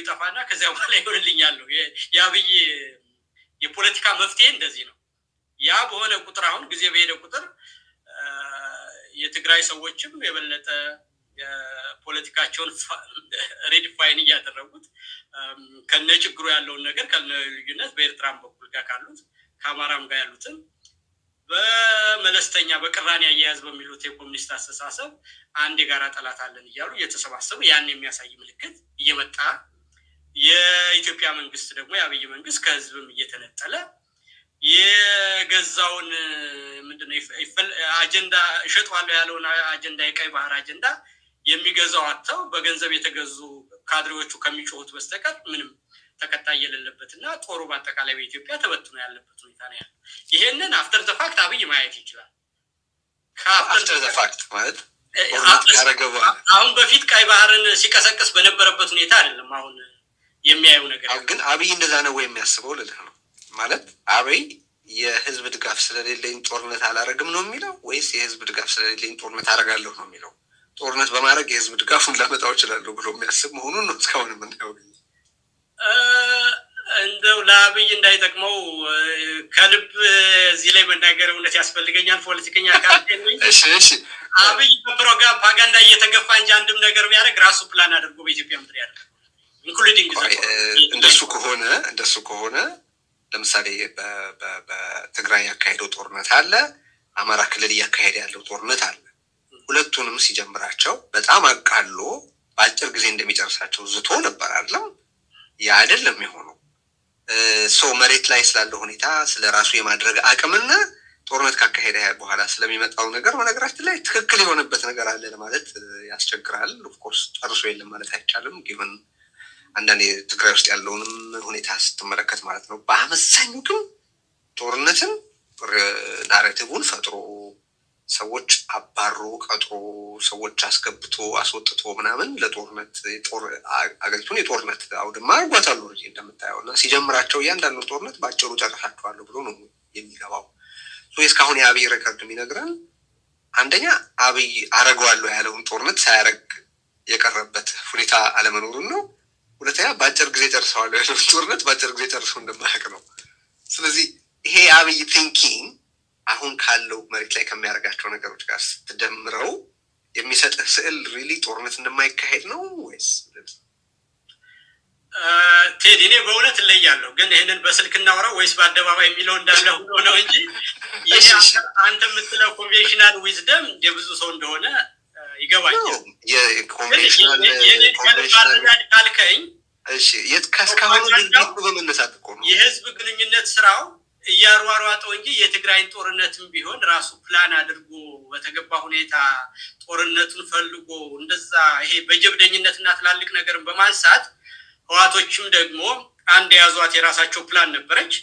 ይጠፋና ከዚያ በኋላ ይሆንልኛል ነው የአብይ የፖለቲካ መፍትሄ እንደዚህ ነው። ያ በሆነ ቁጥር አሁን ጊዜ በሄደ ቁጥር የትግራይ ሰዎችም የበለጠ ፖለቲካቸውን ሪዲፋይን እያደረጉት ከነችግሩ ያለውን ነገር ከነልዩነት በኤርትራም በኩል ጋር ካሉት ከአማራም ጋር ያሉትን በመለስተኛ በቅራኔ አያያዝ በሚሉት የኮሙኒስት አስተሳሰብ አንድ የጋራ ጠላት አለን እያሉ እየተሰባሰቡ ያን የሚያሳይ ምልክት እየመጣ የኢትዮጵያ መንግስት ደግሞ የአብይ መንግስት ከህዝብም እየተነጠለ የገዛውን ምንድነው አጀንዳ ሸጧለው ያለውን አጀንዳ የቀይ ባህር አጀንዳ የሚገዛው አጥተው በገንዘብ የተገዙ ካድሬዎቹ ከሚጮሁት በስተቀር ምንም ተከታይ የሌለበትና ጦሩ በአጠቃላይ በኢትዮጵያ ተበትኖ ያለበት ሁኔታ ነው ያለው። ይሄንን አፍተር ዘ ፋክት አብይ ማየት ይችላል። አፍተር ዘ ፋክት ማለት አሁን በፊት ቀይ ባህርን ሲቀሰቅስ በነበረበት ሁኔታ አይደለም አሁን የሚያየው ነገር። ግን አብይ እንደዛ ነው ወይ የሚያስበው ልልህ ነው ማለት አብይ የህዝብ ድጋፍ ስለሌለኝ ጦርነት አላረግም ነው የሚለው ወይስ የህዝብ ድጋፍ ስለሌለኝ ጦርነት አረጋለሁ ነው የሚለው? ጦርነት በማድረግ የህዝብ ድጋፉን ላመጣው እችላለሁ ብሎ የሚያስብ መሆኑን ነው እስካሁን የምናየው። እንደው ለአብይ እንዳይጠቅመው ከልብ እዚህ ላይ መናገር እውነት ያስፈልገኛል። ፖለቲከኛ ካልተኝ እሺ አብይ በፕሮፓጋንዳ እየተገፋ እንጂ አንድም ነገር ቢያደርግ ራሱ ፕላን አድርጎ በኢትዮጵያ ምድር ያለ ኢንክሉዲንግ እንደሱ ከሆነ ለምሳሌ በትግራይ ያካሄደው ጦርነት አለ፣ አማራ ክልል እያካሄደ ያለው ጦርነት አለ። ሁለቱንም ሲጀምራቸው በጣም አቃሎ በአጭር ጊዜ እንደሚጨርሳቸው ዝቶ ነበር አይደለም? ያ አይደለም የሆነው። ሰው መሬት ላይ ስላለው ሁኔታ ስለራሱ የማድረግ አቅምና ጦርነት ካካሄደ በኋላ ስለሚመጣው ነገር በነገራችን ላይ ትክክል የሆነበት ነገር አለ ለማለት ያስቸግራል። ኦፍ ኮርስ ጨርሶ የለም ማለት አይቻልም። ጊቨን አንዳንዴ ትግራይ ውስጥ ያለውንም ሁኔታ ስትመለከት ማለት ነው። በአመዛኙ ግን ጦርነትን ናሬቲቭን ፈጥሮ ሰዎች አባሮ ቀጥሮ ሰዎች አስገብቶ አስወጥቶ ምናምን ለጦርነት አገሪቱን የጦርነት አውድማ አርጓታል ነው እንደምታየውና ሲጀምራቸው እያንዳንዱ ጦርነት ባጭሩ ጨርሳቸዋለሁ ብሎ ነው የሚገባው። እስካሁን የአብይ ሬከርድ የሚነግረን አንደኛ አብይ አረገዋለሁ ያለውን ጦርነት ሳያረግ የቀረበት ሁኔታ አለመኖሩን ነው። ሁለተኛ በአጭር ጊዜ ጨርሰዋለሁ ያለውን ጦርነት በአጭር ጊዜ ጨርሶ እንደማያውቅ ነው። ስለዚህ ይሄ አብይ ቲንኪንግ አሁን ካለው መሬት ላይ ከሚያደርጋቸው ነገሮች ጋር ስትደምረው የሚሰጥህ ስዕል ሪሊ ጦርነት እንደማይካሄድ ነው ወይስ? ቴዲ እኔ በእውነት እለያለሁ። ግን ይሄንን በስልክ እናወራው ወይስ በአደባባይ የሚለው እንዳለ ሆኖ ነው እንጂ ይሄ አንተ የምትለው ኮንቬንሽናል ዊዝደም የብዙ ሰው እንደሆነ ይገባኛል። የኮንቬንሽናል ካልከኝ እሺ የትካስካሁን ድርጊቱ በመነሳት እኮ ነው የህዝብ ግንኙነት ስራው እያሯሯጠው እንጂ የትግራይን ጦርነትም ቢሆን ራሱ ፕላን አድርጎ በተገባ ሁኔታ ጦርነቱን ፈልጎ እንደዛ ይሄ በጀብደኝነትና ትላልቅ ነገርን በማንሳት ህዋቶችም ደግሞ አንድ ያዟት የራሳቸው ፕላን ነበረች።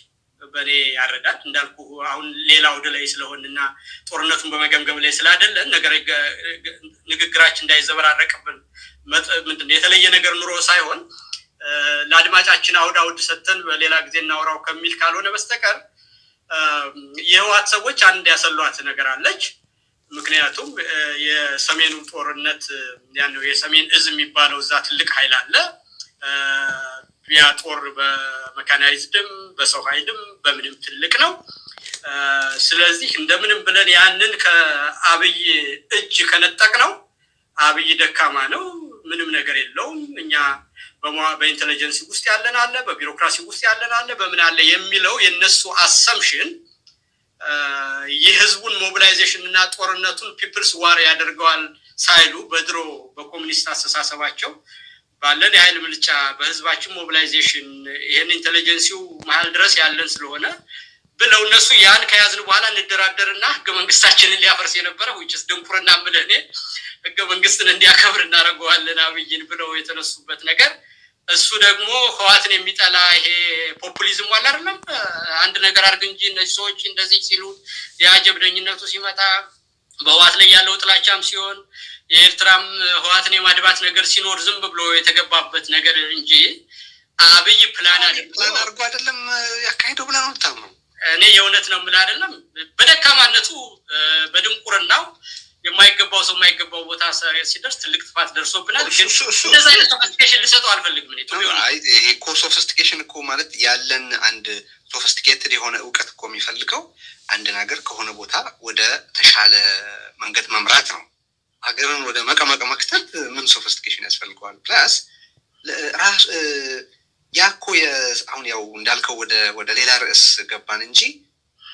በኔ ያረዳል እንዳልኩ አሁን ሌላው ላይ ስለሆነና ጦርነቱን በመገምገም ላይ ስላደለን ነገር ንግግራችን እንዳይዘበራረቅብን ምንድነው የተለየ ነገር ኑሮ ሳይሆን ለአድማጫችን አውድ ሰተን በሌላ ጊዜ እናወራው ከሚል ካልሆነ በስተቀር የህዋት ሰዎች አንድ ያሰሏት ነገር አለች። ምክንያቱም የሰሜኑ ጦርነት ያለው የሰሜን እዝ የሚባለው እዛ ትልቅ ኃይል አለ። ያ ጦር በመካናይዝድም በሰው ኃይልም በምንም ትልቅ ነው። ስለዚህ እንደምንም ብለን ያንን ከአብይ እጅ ከነጠቅ ነው አብይ ደካማ ነው፣ ምንም ነገር የለውም፣ እኛ በኢንተለጀንስ ውስጥ ያለን አለ፣ በቢሮክራሲ ውስጥ ያለን አለ፣ በምን አለ የሚለው የነሱ አሰምሽን የህዝቡን ሞቢላይዜሽን እና ጦርነቱን ፒፕልስ ዋር ያደርገዋል ሳይሉ በድሮ በኮሙኒስት አስተሳሰባቸው ባለን የኃይል ምልጫ በህዝባችን ሞቢላይዜሽን ይሄን ኢንተለጀንሲው መሃል ድረስ ያለን ስለሆነ ብለው እነሱ ያን ከያዝን በኋላ እንደራደርና ህገ መንግስታችንን ሊያፈርስ የነበረ ውጭስ ድንቁርና ምለኔ ህገ መንግስትን እንዲያከብር እናደርገዋለን አብይን ብለው የተነሱበት ነገር እሱ ደግሞ ህዋትን የሚጠላ ይሄ ፖፑሊዝም ዋላ አይደለም። አንድ ነገር አድርግ እንጂ እነዚህ ሰዎች እንደዚህ ሲሉ ያጀብደኝነቱ ሲመጣ በህዋት ላይ ያለው ጥላቻም ሲሆን የኤርትራም ህዋትን የማድባት ነገር ሲኖር ዝም ብሎ የተገባበት ነገር እንጂ አብይ ፕላን አድርጎ አይደለም ያካሄደው ብላ ነው ታምነው። እኔ የእውነት ነው ምን አይደለም በደካማነቱ በድንቁርናው የማይገባው የሚገባው ሰው የማይገባው ቦታ ሲደርስ ትልቅ ጥፋት ደርሶብናል። ግን እንደዛ አይነት ሶፊስቲኬሽን ልሰጠው አልፈልግም እኔ ቶሎ አይ ይሄ እኮ ሶፊስቲኬሽን እኮ ማለት ያለን አንድ ሶፊስቲኬትድ የሆነ እውቀት እኮ የሚፈልገው አንድ ነገር ከሆነ ቦታ ወደ ተሻለ መንገድ መምራት ነው። ሀገርን ወደ መቀመቅ መክተት ምን ሶፊስቲኬሽን ያስፈልገዋል? ፕላስ ራስ ያኮ አሁን ያው እንዳልከው ወደ ሌላ ርዕስ ገባን እንጂ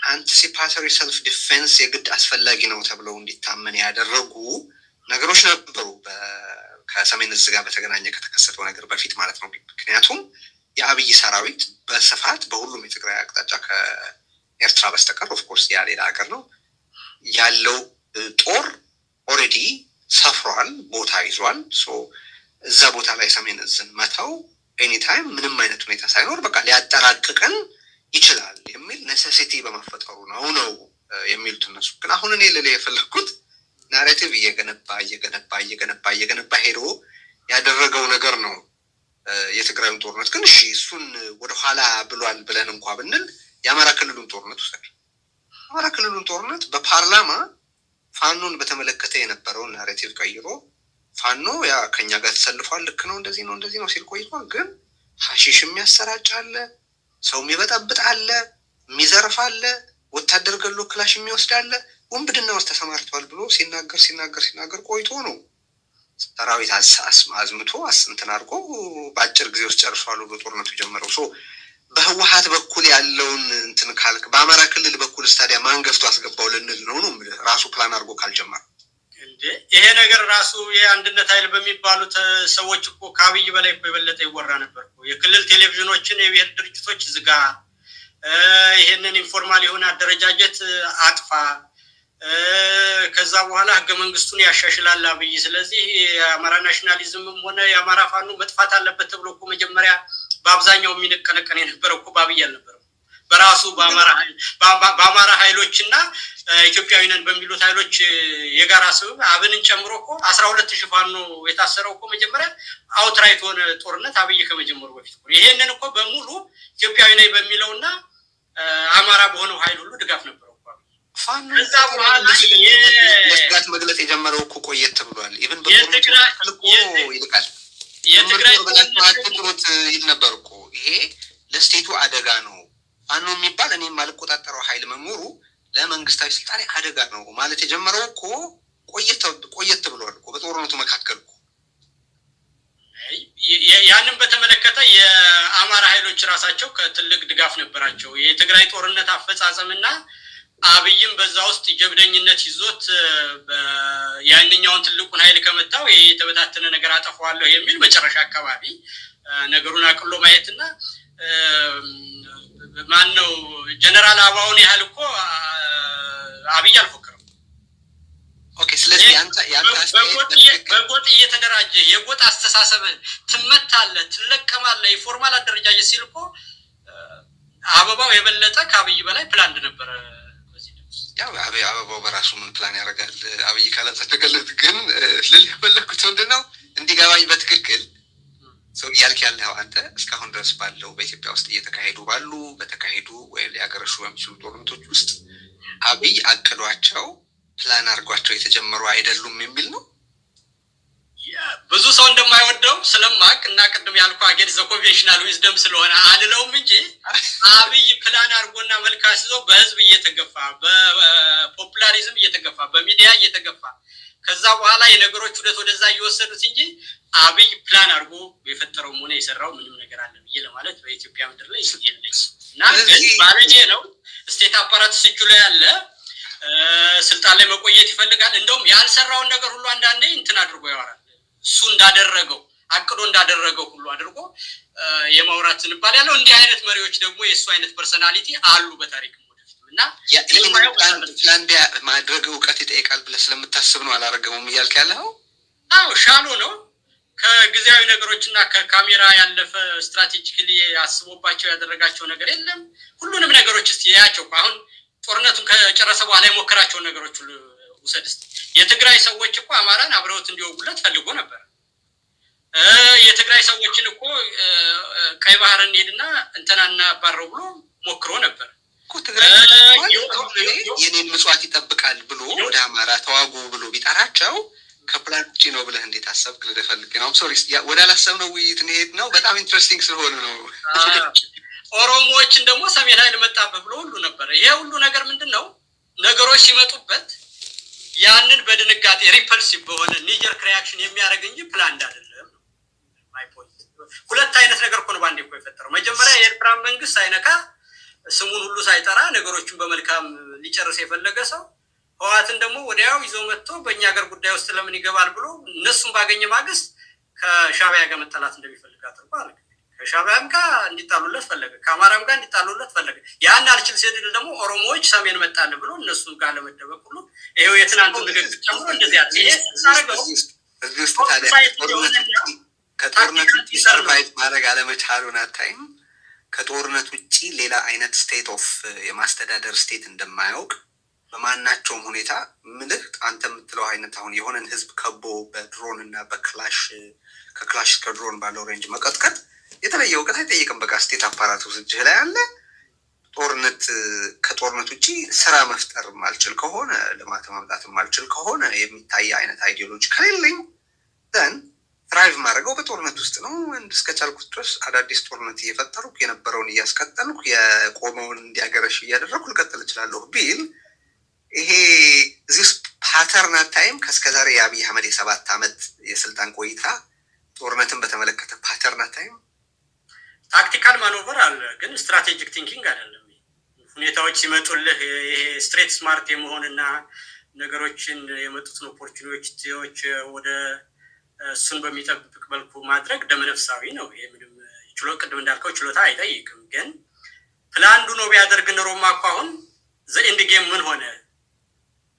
አንቲሲፓቶሪ ሰልፍ ዲፌንስ የግድ አስፈላጊ ነው ተብለው እንዲታመን ያደረጉ ነገሮች ነበሩ ከሰሜን ዕዝ ጋር በተገናኘ ከተከሰተው ነገር በፊት ማለት ነው። ምክንያቱም የአብይ ሰራዊት በስፋት በሁሉም የትግራይ አቅጣጫ ከኤርትራ በስተቀር ኦፍኮርስ ያ ሌላ ሀገር ነው ያለው ጦር ኦልሬዲ ሰፍሯል፣ ቦታ ይዟል። እዛ ቦታ ላይ ሰሜን ዕዝን መተው ኤኒታይም ምንም አይነት ሁኔታ ሳይኖር በቃ ሊያጠራቅቀን ይችላል የሚል ኔሴሲቲ በመፈጠሩ ነው የሚሉት እነሱ። ግን አሁን እኔ ልል የፈለኩት ናሬቲቭ እየገነባ ሄዶ ያደረገው ነገር ነው የትግራዩን ጦርነት። ግን እሺ እሱን ወደኋላ ብሏል ብለን እንኳ ብንል የአማራ ክልሉን ጦርነት ውሰድ። የአማራ ክልሉን ጦርነት በፓርላማ ፋኖን በተመለከተ የነበረውን ናሬቲቭ ቀይሮ ፋኖ ያ ከኛ ጋር ተሰልፏል፣ ልክ ነው፣ እንደዚህ ነው ሲል ቆይቷል። ግን ሐሺሽ የሚያሰራጭ አለ፣ ሰው የሚበጠብጥ አለ፣ የሚዘርፍ አለ፣ ወታደር ገሎ ክላሽ የሚወስድ አለ፣ ወንብድና ውስጥ ተሰማርቷል ብሎ ሲናገር ቆይቶ ነው ሰራዊት አዝምቶ እንትን አድርጎ በአጭር ጊዜ ውስጥ ጨርሷል ብሎ ጦርነቱ ጀመረው። በህወሓት በኩል ያለውን እንትን ካልክ በአማራ ክልል በኩል ስታዲያ ማን ገፍቶ አስገባው ልንል ነው ራሱ ፕላን አድርጎ ካልጀመረ ይሄ ነገር ራሱ የአንድነት ኃይል በሚባሉት ሰዎች እኮ ከአብይ በላይ እኮ የበለጠ ይወራ ነበር። የክልል ቴሌቪዥኖችን የብሔር ድርጅቶች ዝጋ፣ ይሄንን ኢንፎርማል የሆነ አደረጃጀት አጥፋ፣ ከዛ በኋላ ህገ መንግስቱን ያሻሽላል አብይ። ስለዚህ የአማራ ናሽናሊዝምም ሆነ የአማራ ፋኖ መጥፋት አለበት ተብሎ እኮ መጀመሪያ በአብዛኛው የሚነቀነቀን የነበረው እኮ በአብይ አልነበረም። በራሱ በአማራ ኃይሎችና ኢትዮጵያዊ ነን በሚሉት ኃይሎች የጋራ ስብብ አብንን ጨምሮ እኮ 12000 ፋኖ የታሰረው እኮ መጀመሪያ አውትራይት ሆነ ጦርነት አብይ ከመጀመሩ በፊት እኮ ይሄንን እኮ በሙሉ ኢትዮጵያዊ ነኝ በሚለውና አማራ በሆነው ኃይል ሁሉ ድጋፍ ነበረው እኮ ፋኖ። ከዛ በኋላ የስጋት መግለጽ የጀመረው እኮ ቆየት ብሏል። ኢቭን የትግራይ ጥሩት ይል ነበር እኮ ይሄ ለስቴቱ አደጋ ነው ፋኖ የሚባል እኔ ማልቆጣጠረው ኃይል መኖሩ ለመንግስታዊ ስልጣኔ አደጋ ነው ማለት የጀመረው እኮ ቆየት ብሏል እኮ በጦርነቱ መካከል እኮ። ያንን በተመለከተ የአማራ ኃይሎች ራሳቸው ከትልቅ ድጋፍ ነበራቸው። የትግራይ ጦርነት አፈጻጸምና አብይም በዛ ውስጥ ጀብደኝነት ይዞት ያንኛውን ትልቁን ኃይል ከመታው ይሄ የተበታተነ ነገር አጠፋዋለሁ የሚል መጨረሻ አካባቢ ነገሩን አቅሎ ማየትና ማን ነው ጀነራል አባውን ያህል እኮ አብይ አልፎከረም። ኦኬ ስለዚህ በጎጥ እየተደራጀ የጎጥ አስተሳሰብን ትመታለህ፣ ትለቀማለህ የፎርማል አደረጃጀት ሲል እኮ አበባው የበለጠ ከአብይ በላይ ፕላን ነበረ። ያው አበባው በራሱ ምን ፕላን ያደርጋል አብይ ካላጸደቀለት። ግን ልል የፈለኩት ምንድነው እንዲገባኝ በትክክል ሰው እያልክ ያለው አንተ እስካሁን ድረስ ባለው በኢትዮጵያ ውስጥ በተካሄዱ ወይ ሊያገረሹ በሚችሉ ጦርነቶች ውስጥ አብይ አቅዷቸው ፕላን አድርጓቸው የተጀመሩ አይደሉም የሚል ነው። ብዙ ሰው እንደማይወደው ስለማቅ እና ቅድም ያልኩ አጌንስት ዘ ኮንቬንሽናል ዊዝደም ስለሆነ አልለውም እንጂ አብይ ፕላን አድርጎና መልክ አስይዞ በህዝብ እየተገፋ በፖፑላሪዝም እየተገፋ በሚዲያ እየተገፋ ከዛ በኋላ የነገሮች ሁለት ወደዛ እየወሰዱት እንጂ አብይ ፕላን አድርጎ የፈጠረው ሆነ የሰራው ምንም ነገር አለ ብዬ ለማለት በኢትዮጵያ ምድር ላይ የለኝ እና ግን ባለጄ ነው ስቴት አፓራትስ እጁ ላይ ያለ ስልጣን ላይ መቆየት ይፈልጋል። እንደውም ያልሰራውን ነገር ሁሉ አንዳንዴ እንትን አድርጎ ያወራል። እሱ እንዳደረገው አቅዶ እንዳደረገው ሁሉ አድርጎ የማውራት ዝንባሌ ያለው። እንዲህ አይነት መሪዎች ደግሞ የእሱ አይነት ፐርሰናሊቲ አሉ በታሪክ እና ፕላን ማድረግ እውቀት ይጠይቃል ብለህ ስለምታስብ ነው አላረገውም እያልክ ያለው? አዎ ሻሎ ነው። ከጊዜያዊ ነገሮችና ከካሜራ ያለፈ ስትራቴጂካሊ አስቦባቸው ያደረጋቸው ነገር የለም። ሁሉንም ነገሮች እስቲ ያያቸው። አሁን ጦርነቱን ከጨረሰ በኋላ የሞከራቸውን ነገሮች ሁሉ ውሰድ እስቲ። የትግራይ ሰዎች እኮ አማራን አብረውት እንዲወጉለት ፈልጎ ነበር። የትግራይ ሰዎችን እኮ ቀይ ባህርን ሄድና እንተናና ባረው ብሎ ሞክሮ ነበር። ትግራይ የኔን ምጽዋት ይጠብቃል ብሎ ወደ አማራ ተዋጉ ብሎ ሲጠራቸው ከፕላን ውጪ ነው ብለህ እንዴት አሰብክ? ልፈልግ ነው ሶሪ ወደ አላሰብነው ውይይት እንሄድ ነው። በጣም ኢንትረስቲንግ ስለሆነ ነው። ኦሮሞዎችን ደግሞ ሰሜን ኃይል መጣበት ብሎ ሁሉ ነበር። ይሄ ሁሉ ነገር ምንድነው? ነገሮች ሲመጡበት ያንን በድንጋጤ ሪፐልሲቭ በሆነ ኒጀር ሪአክሽን የሚያደርግ እንጂ ፕላን አይደለም። ማይ ፖይንት ሁለት አይነት ነገር እኮ ነው ባንዴ እኮ የፈጠረው። መጀመሪያ የኤርትራ መንግስት ሳይነካ ስሙን ሁሉ ሳይጠራ ነገሮችን በመልካም ሊጨርስ የፈለገ ሰው ህወሓትን ደግሞ ወዲያው ይዞ መጥቶ በእኛ ሀገር ጉዳይ ውስጥ ለምን ይገባል ብሎ እነሱን ባገኘ ማግስት ከሻዕቢያ ጋር መጣላት እንደሚፈልግ አድርጎ አለ። ከሻዕቢያም ጋር እንዲጣሉለት ፈለገ፣ ከአማራም ጋር እንዲጣሉለት ፈለገ። ያን አልችል ሲል ደግሞ ኦሮሞዎች ሰሜን መጣል ብሎ እነሱ ጋር ለመደበቅ ሁሉ ይሄው የትናንቱ ንግግር ጨምሮ እንደዚህ ያለ ይሄ ሳረገው ከጦርነት ውጭ ሰርቫይቭ ማድረግ አለመቻሉን አታይም? ከጦርነት ውጭ ሌላ አይነት ስቴት ኦፍ የማስተዳደር ስቴት እንደማያውቅ በማናቸውም ሁኔታ ምልህ አንተ የምትለው አይነት አሁን የሆነን ህዝብ ከቦ በድሮን እና በክላሽ ከክላሽ ከድሮን ባለው ሬንጅ መቀጥቀጥ የተለየ እውቀት አይጠይቅም። በቃ ስቴት አፓራቱስ እጅህ ላይ አለ። ከጦርነት ውጭ ስራ መፍጠር ማልችል ከሆነ ልማት ማምጣት ማልችል ከሆነ የሚታይ አይነት አይዲዮሎጂ ከሌለኝ ዘን ትራይቭ ማድረገው በጦርነት ውስጥ ነው። እስከቻልኩት ድረስ አዳዲስ ጦርነት እየፈጠርኩ የነበረውን እያስቀጠልኩ የቆመውን እንዲያገረሽ እያደረግኩ ልቀጥል እችላለሁ ቢል ይሄ እዚህ ውስጥ ፓተርን አታይም? ከእስከዛሬ የአብይ አህመድ የ7 ዓመት የስልጣን ቆይታ ጦርነትን በተመለከተ ፓተርን አታይም? ታክቲካል ማኖቨር አለ፣ ግን ስትራቴጂክ ቲንኪንግ አይደለም። ሁኔታዎች ሲመጡልህ ይሄ ስትሬት ስማርት የመሆንና ነገሮችን የመጡትን ኦፖርቹኒቲዎች ወደ እሱን በሚጠብቅ መልኩ ማድረግ ደመነፍሳዊ ነው። ይሄ ምንም ቅድም እንዳልከው ችሎታ አይጠይቅም። ግን ፕላንዱ ነው ቢያደርግ ኖሮማ እኮ አሁን ዘኢንድ ጌም ምን ሆነ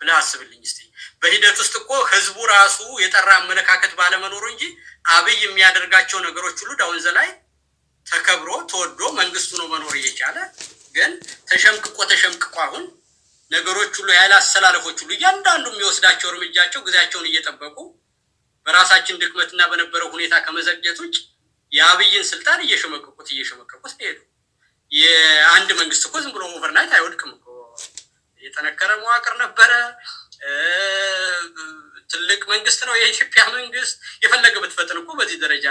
ብለህ አስብልኝ እስቲ። በሂደት ውስጥ እኮ ህዝቡ ራሱ የጠራ አመለካከት ባለመኖሩ እንጂ አብይ የሚያደርጋቸው ነገሮች ሁሉ ዳውን ዘላይ ተከብሮ ተወዶ መንግስቱ ነው መኖር እየቻለ ግን ተሸምቅቆ አሁን ነገሮች ሁሉ ያለ አሰላለፎች ሁሉ እያንዳንዱ የሚወስዳቸው እርምጃቸው ጊዜያቸውን እየጠበቁ በራሳችን ድክመትና በነበረው ሁኔታ ከመዘግየት ውጭ የአብይን ስልጣን እየሸመቀቁት ሄዱ። የአንድ መንግስት እኮ ዝም ብሎ ኦቨርናይት አይወድቅም እኮ። የጠነከረ መዋቅር ነበረ። ትልቅ መንግስት ነው የኢትዮጵያ መንግስት። የፈለገ ብትፈጥን እኮ በዚህ ደረጃ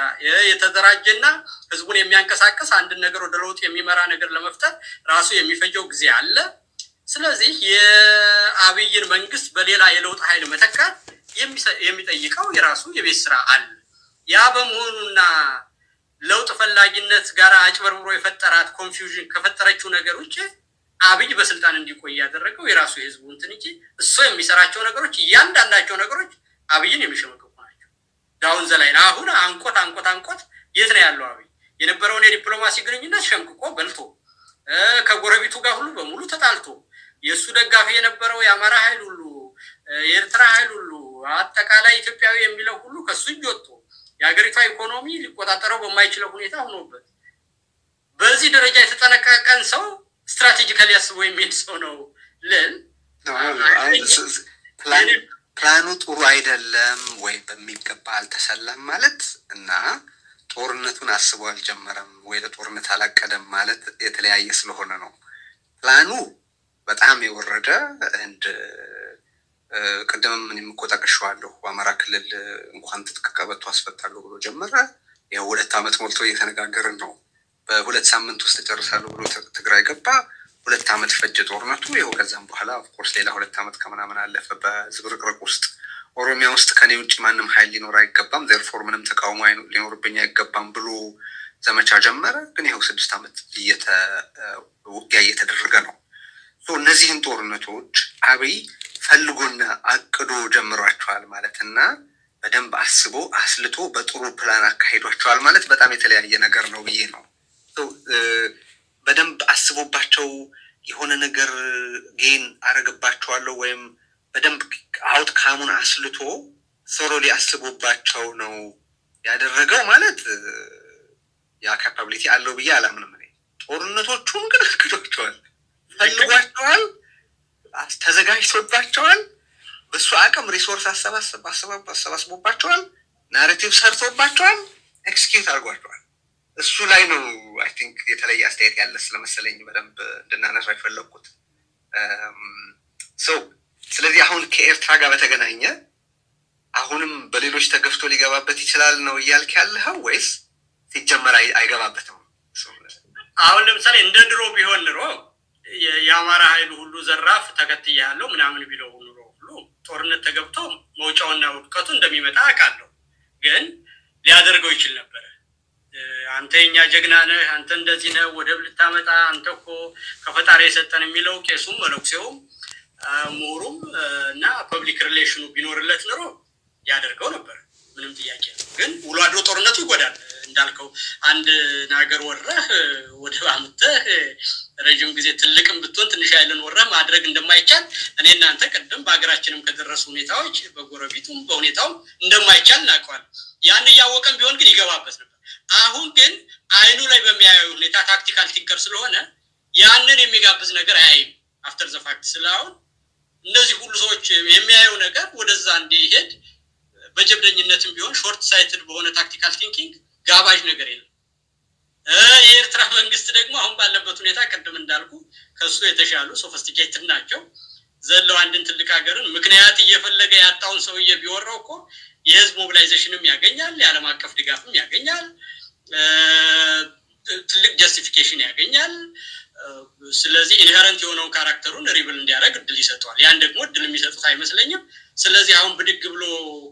የተደራጀና ህዝቡን የሚያንቀሳቅስ አንድን ነገር ወደ ለውጥ የሚመራ ነገር ለመፍጠር ራሱ የሚፈጀው ጊዜ አለ። ስለዚህ የአብይን መንግስት በሌላ የለውጥ ኃይል መተካት የሚጠይቀው የራሱ የቤት ስራ አለ። ያ በመሆኑና ለውጥ ፈላጊነት ጋር አጭበርብሮ የፈጠራት ኮንፊውዥን ከፈጠረችው ነገር ውጭ አብይ በስልጣን እንዲቆይ ያደረገው የራሱ የህዝቡ እንትን እንጂ እሱ የሚሰራቸው ነገሮች እያንዳንዳቸው ነገሮች አብይን የሚሸመቅቁ ናቸው። ዳውን ዘላይ አሁን አንቆት የት ነው ያለው አብይ? የነበረውን የዲፕሎማሲ ግንኙነት ሸምቅቆ በልቶ ከጎረቤቱ ጋር ሁሉ በሙሉ ተጣልቶ የሱ ደጋፊ የነበረው የአማራ ኃይል ሁሉ የኤርትራ ኃይል ሁሉ አጠቃላይ ኢትዮጵያዊ የሚለው ሁሉ ከሱ እጅ ወጥቶ የሀገሪቷ ኢኮኖሚ ሊቆጣጠረው በማይችለው ሁኔታ ሆኖበት በዚህ ደረጃ የተጠነቀቀን ሰው ስትራቴጂካሊ ያስቦ የሚሄድ ሰው ነው ልን ፕላኑ ጥሩ አይደለም ወይ በሚገባ አልተሰላም ማለት እና ጦርነቱን አስቦ አልጀመረም ወይ ለጦርነት አላቀደም ማለት የተለያየ ስለሆነ ነው። ፕላኑ በጣም የወረደ እንደ ቀደም ምን የምቆጣቀሽዋለሁ አማራ ክልል እንኳን ትጥቅ ቀበቶ አስፈታለሁ ብሎ ጀመረ። ያው 2 ዓመት ሞልቶ እየተነጋገርን ነው። በ2 ሳምንት ውስጥ ጨርሳለሁ ብሎ ትግራይ ገባ። 2 ዓመት ፈጀ ጦርነቱ። ይኸው ከዛም በኋላ ኦፍኮርስ ሌላ 2 ዓመት ከምናምን አለፈ በዝብርቅርቅ ውስጥ። ኦሮሚያ ውስጥ ከኔ ውጭ ማንም ኃይል ሊኖር አይገባም፣ ዘርፎር ምንም ተቃውሞ ሊኖርብኝ አይገባም ብሎ ዘመቻ ጀመረ። ግን ይኸው 6 ዓመት ውጊያ እየተደረገ ነው። እነዚህን ጦርነቶች አብይ ፈልጎና አቅዶ ጀምሯቸዋል ማለትና በደንብ አስቦ አስልቶ በጥሩ ፕላን አካሂዷቸዋል ማለት በጣም የተለያየ ነገር ነው ብዬ ነው። በደንብ አስቦባቸው የሆነ ነገር ጌን አረግባቸዋለሁ ወይም በደንብ አውትካሙን አስልቶ ሶሮሊ አስቦባቸው ነው ያደረገው ማለት ያ ካፓቢሊቲ አለው ብዬ አላምንም። ጦርነቶቹን ግን አቅዷቸዋል፣ ፈልጓቸዋል፣ ተዘጋጅቶባቸዋል፣ በሱ አቅም ሪሶርስ አሰባስቦባቸዋል፣ ናሬቲቭ ሰርቶባቸዋል፣ ኤክስኪዩት አድርጓቸዋል። እሱ ላይ ነው አይ ቲንክ የተለየ አስተያየት ያለ ስለመሰለኝ በደንብ እንድናነሳ የፈለኩት። ስለዚህ አሁን ከኤርትራ ጋር በተገናኘ አሁንም በሌሎች ተገፍቶ ሊገባበት ይችላል ነው እያልክ ያለኸው ወይስ ሲጀመር አይገባበትም? አሁን ለምሳሌ እንደ ድሮ ቢሆን ኑሮ የአማራ ኃይሉ ሁሉ ዘራፍ ተከትያለሁ ምናምን ቢለው ኑሮ ሁሉ ጦርነት ተገብቶ መውጫውና ውድቀቱ እንደሚመጣ አውቃለሁ። ግን ሊያደርገው ይችል ነበር። አንተ የኛ ጀግና ነህ፣ አንተ እንደዚህ ነህ፣ ወደብ ልታመጣ አንተ እኮ ከፈጣሪ የሰጠን የሚለው ቄሱም መለኩሴውም ምሁሩም እና ፐብሊክ ሪሌሽኑ ቢኖርለት ኑሮ ያደርገው ነበር። ምንም ጥያቄ ነው። ግን ውሎ አድሮ ጦርነቱ ይጎዳል። እንዳልከው አንድ ነገር ወረህ ወደብ አምጥተህ ረጅም ጊዜ ትልቅም ብትሆን ትንሽ ኃይልን ወረህ ማድረግ እንደማይቻል እኔ እናንተ ቀደም በአገራችንም ከደረሱ ሁኔታዎች በጎረቤቱም በሁኔታውም እንደማይቻል እናውቀዋለን። ያን እያወቀን ቢሆን ግን ይገባበት ነበር። አሁን ግን አይኑ ላይ በሚያየው ሁኔታ ታክቲካል ቲንከር ስለሆነ ያንን የሚጋብዝ ነገር አያይም። አፍተር ዘ ፋክት ስለአሁን እነዚህ ሁሉ ሰዎች የሚያየው ነገር ወደዛ እንዲሄድ በጀብደኝነትም ቢሆን ሾርት ሳይትድ በሆነ ታክቲካል ቲንኪንግ ጋባዥ ነገር የለም። የኤርትራ መንግስት ደግሞ አሁን ባለበት ሁኔታ ቀደም እንዳልኩ ከሱ የተሻሉ ሶፊስቲኬትድ ናቸው። ዘለው አንድን ትልቅ ሀገርን ምክንያት እየፈለገ ያጣውን ሰውዬ ቢወራው እኮ የህዝብ ሞቢላይዜሽንም ያገኛል፣ የዓለም አቀፍ ድጋፍም ያገኛል፣ ትልቅ ጀስቲፊኬሽን ያገኛል። ስለዚህ ኢንሄረንት የሆነው ካራክተሩን ሪብል እንዲያደርግ እድል ይሰጠዋል። ያን ደግሞ እድል የሚሰጡት አይመስለኝም። ስለዚህ አሁን ብድግ ብሎ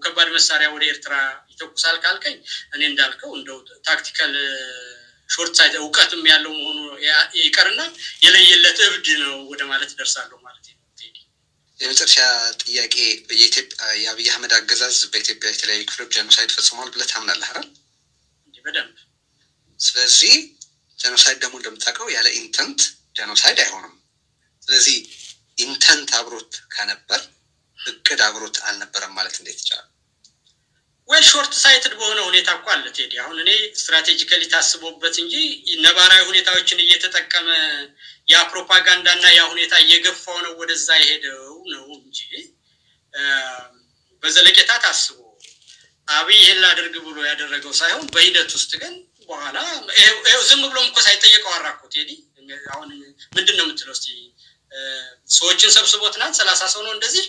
ከባድ መሳሪያ ወደ ኤርትራ ይተኩሳል ካልከኝ እኔ እንዳልከው እንደው ታክቲካል ሾርት ሳይት እውቀትም ያለው መሆኑ ይቀርና የለየለት እብድ ነው ወደ ማለት ደርሳለሁ ማለት ነው። የመጨረሻ ጥያቄ በኢትዮጵያ የአብይ አህመድ አገዛዝ በኢትዮጵያ የተለያዩ ክፍሎች ጀኖሳይድ ፈጽሟል ብለህ ታምናለህ አይደል? በደንብ። ስለዚህ ጀኖሳይድ ደግሞ እንደምታውቀው ያለ ኢንተንት ጀኖሳይድ አይሆንም። ስለዚህ ኢንተንት አብሮት ከነበር እቅድ አብሮት አልነበረም ማለት እንዴት ይቻላል? ወይ ሾርት ሳይትድ በሆነ ሁኔታ እኮ አለ ቴዲ። አሁን እኔ ስትራቴጂካሊ ታስቦበት እንጂ ነባራዊ ሁኔታዎችን እየተጠቀመ ያ ፕሮፓጋንዳና ያ ሁኔታ እየገፋው ነው ወደዛ ይሄደው ነው እንጂ በዘለቄታ ታስቦ አብይ ይሄን ላድርግ ብሎ ያደረገው ሳይሆን በሂደት ውስጥ ግን በኋላ ዝም ብሎም እኮ ሳይጠየቀው አራኮ ቴዲ። አሁን ምንድነው የምትለው እስቲ? ሰዎችን ሰብስቦ ትናንት 30 ሰው ነው እንደዚህ